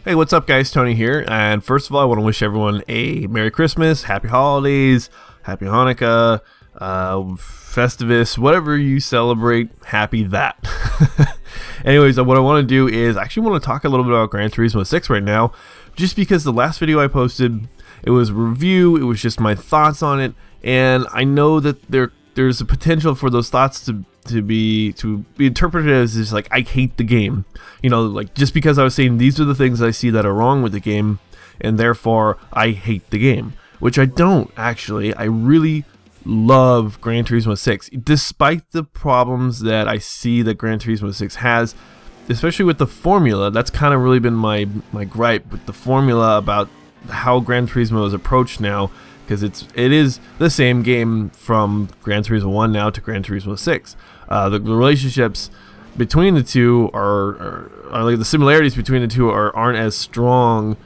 Hey, what's up guys, Tony here, and first of all I want to wish everyone a Merry Christmas, Happy Holidays, Happy Hanukkah, Festivus, whatever you celebrate, happy that. Anyways, what I want to do is I actually want to talk a little bit about Gran Turismo 6 right now, just because the last video I posted, it was a review, it was just my thoughts on it, and I know that there's a potential for those thoughts to be interpreted as just like I hate the game, you know, like just because I was saying these are the things I see that are wrong with the game and therefore I hate the game, which I don't actually. I really love Gran Turismo 6 despite the problems that I see that Gran Turismo 6 has, especially with the formula. That's kind of really been my gripe with the formula about how Gran Turismo is approached now, because it is the same game from Gran Turismo 1 now to Gran Turismo 6. The relationships between the two are like the similarities between the two aren't as strong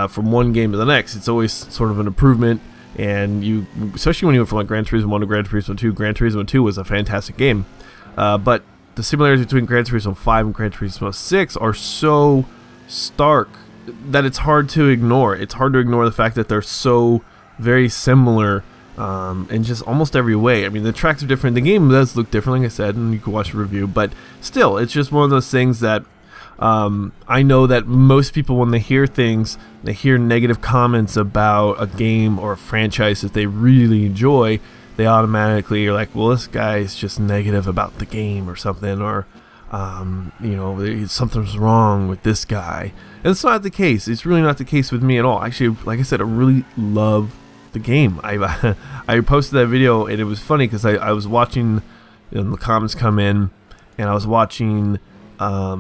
from one game to the next. It's always sort of an improvement, and especially when you went from like Gran Turismo 1 to Gran Turismo 2. Gran Turismo 2 was a fantastic game, but the similarities between Gran Turismo 5 and Gran Turismo 6 are so stark that it's hard to ignore. It's hard to ignore the fact that they're so very similar in just almost every way. I mean, the tracks are different, the game does look different, like I said, and you can watch the review, but still, it's just one of those things that I know that most people, when they hear things, they hear negative comments about a game or a franchise that they really enjoy, they automatically are like, well, this guy is just negative about the game or something, or you know, something's wrong with this guy. And it's not the case. It's really not the case with me at all. Actually, like I said, I really love the game. I posted that video, and it was funny because I was watching, you know, the comments come in, and I was watching, I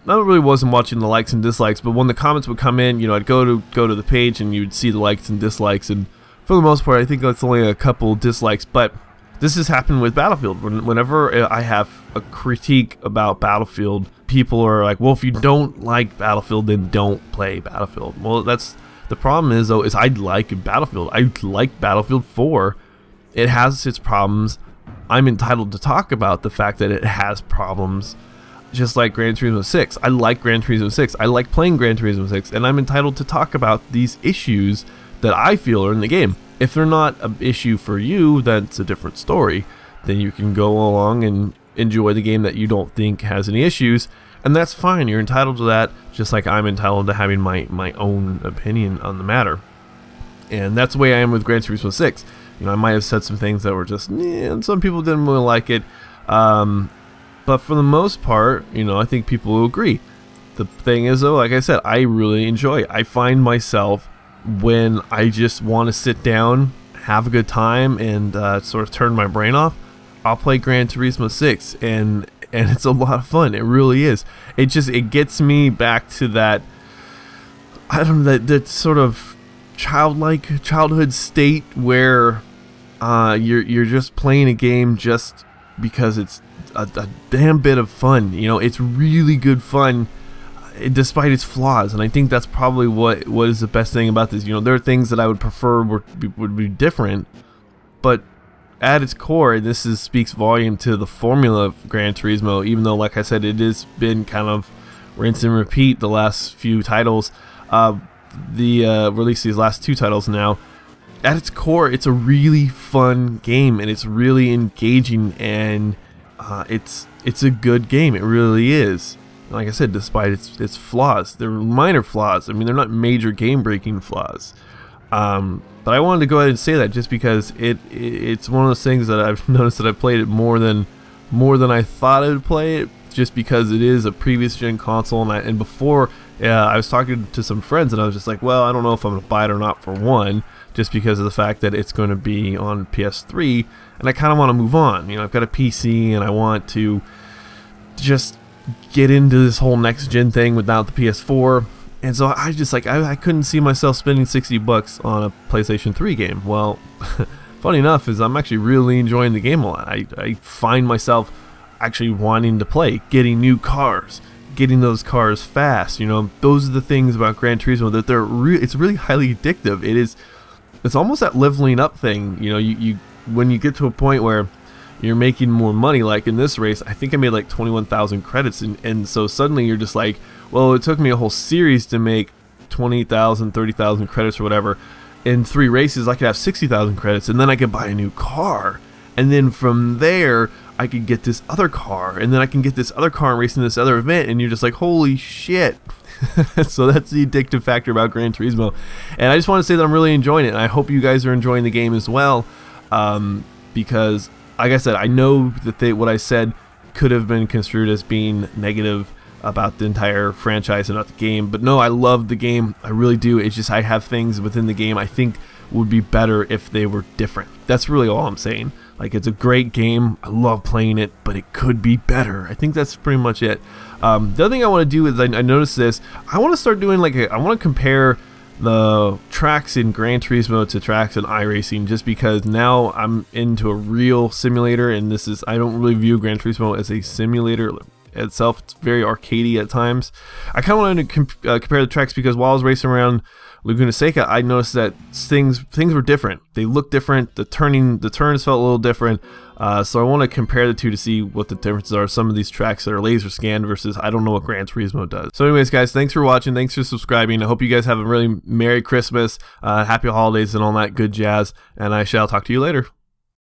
really wasn't watching the likes and dislikes, but when the comments would come in, you know, I'd go to the page and you'd see the likes and dislikes, and for the most part I think that's only a couple dislikes. But this has happened with Battlefield. Whenever I have a critique about Battlefield, people are like, well, if you don't like Battlefield, then don't play Battlefield. Well, that's the problem is, though, is I like Battlefield. I like Battlefield 4. It has its problems. I'm entitled to talk about the fact that it has problems, just like Gran Turismo 6. I like Gran Turismo 6. I like playing Gran Turismo 6, and I'm entitled to talk about these issues that I feel are in the game. If they're not an issue for you, that's a different story. Then you can go along and enjoy the game that you don't think has any issues, and that's fine. You're entitled to that, just like I'm entitled to having my own opinion on the matter. And that's the way I am with Gran Turismo 6. You know, I might have said some things that were just, and some people didn't really like it. But for the most part, you know, I think people will agree. The thing is, though, like I said, I really enjoy it. I find myself, when I just want to sit down, have a good time, and sort of turn my brain off, I'll play Gran Turismo 6, and it's a lot of fun. It really is. It gets me back to that, I don't know, that sort of childhood state where you're just playing a game just because it's a damn bit of fun. You know, it's really good fun despite its flaws, and I think that's probably what is the best thing about this. You know, there are things that I would prefer would be different, but at its core, this speaks volume to the formula of Gran Turismo, even though, like I said, it has been kind of rinse and repeat the last few titles. Release these last two titles now. At its core, it's a really fun game, and it's really engaging, and it's a good game. It really is. Like I said, despite its flaws, they're minor flaws. I mean, they're not major game-breaking flaws. But I wanted to go ahead and say that just because it's one of those things that I've noticed that I played it more than I thought I would play it, just because it is a previous gen console, and before I was talking to some friends, and I was just like, well, I don't know if I'm gonna buy it or not, for one, just because of the fact that it's going to be on PS3, and I kind of want to move on. You know, I've got a PC, and I want to just get into this whole next gen thing without the PS4. And so I just I couldn't see myself spending $60 on a PlayStation 3 game. Well, funny enough is I'm actually really enjoying the game a lot. I find myself actually wanting to play, getting new cars, getting those cars fast. You know, those are the things about Gran Turismo that it's really highly addictive. It's almost that leveling up thing. You know, when you get to a point where you're making more money, like in this race, I think I made like 21,000 credits, and so suddenly you're just like, Well, it took me a whole series to make 20,000, 30,000 credits or whatever. In 3 races, I could have 60,000 credits, and then I could buy a new car. And then from there, I could get this other car, and then I can get this other car and race in this other event, and you're just like, holy shit. So that's the addictive factor about Gran Turismo. And I just want to say that I'm really enjoying it, and I hope you guys are enjoying the game as well, because, like I said, I know that what I said could have been construed as being negative about the entire franchise and not the game, but no, I love the game. I really do. It's just I have things within the game I think would be better if they were different. That's really all I'm saying. Like, it's a great game. I love playing it, but it could be better. I think that's pretty much it. The other thing I want to do is I noticed this. I want to start doing I want to compare the tracks in Gran Turismo to tracks in iRacing, just because now I'm into a real simulator, and I don't really view Gran Turismo as a simulator itself. It's very arcadey at times. I kind of wanted to compare the tracks, because while I was racing around Laguna Seca, I noticed that things were different. They looked different. The turns felt a little different. So I want to compare the two to see what the differences are. Some of these tracks that are laser scanned versus I don't know what Gran Turismo does. So anyways, guys, thanks for watching. Thanks for subscribing. I hope you guys have a really Merry Christmas, Happy Holidays, and all that good jazz. And I shall talk to you later.